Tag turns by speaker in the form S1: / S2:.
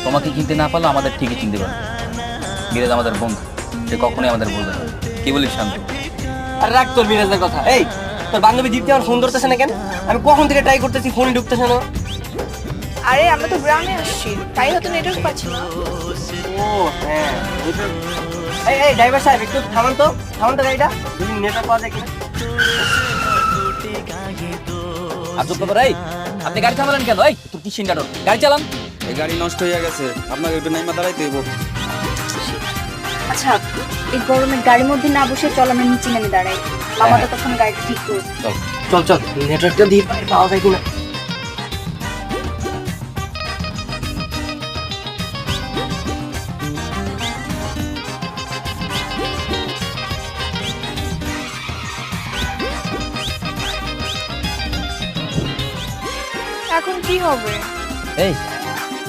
S1: তোমাকে চিনতে না পারলে আমাদের ঠিকই চিনতে পারবে। মিরাজ আমাদের বন্ধু, সে কখনোই আমাদের বলবে না। কি বলিস শান্ত?
S2: আর রাখ তোর বিরাজের কথা। এই তোর বান্ধবী দীপ্তি আমার ফোন ধরতেছে না কেন? আমি কখন থেকে ট্রাই করতেছি, ফোনে ঢুকতেছে না।
S3: আরে আমরা তো গ্রামে আসছি, তাই হয়তো নেটওয়ার্ক পাচ্ছি না।
S2: ও হ্যাঁ, এই এই ড্রাইভার সাহেব একটু থামান তো গাড়িটা, যদি নেটওয়ার্ক পাওয়া যায় কিনা।
S1: আজব ব্যাপার। এই আপনি গাড়ি চালালেন কেন? এই তোর কি সিন্ডারো, গাড়ি চালান।
S4: এই গাড়ি নষ্ট হয়ে গেছে, আপনাকে একটু নাইমা দাঁড়াইতে হইব।
S5: আচ্ছা, এই গরমে গাড়ির মধ্যে না বসে চল আমরা নিচে নেমে দাঁড়াই। মামাটা তখন গাড়িটা ঠিক করবে।
S2: চল চল, নেটওয়ার্কটা দিয়ে পাওয়া যায় কিনা।
S3: এখন কি হবে?
S1: এই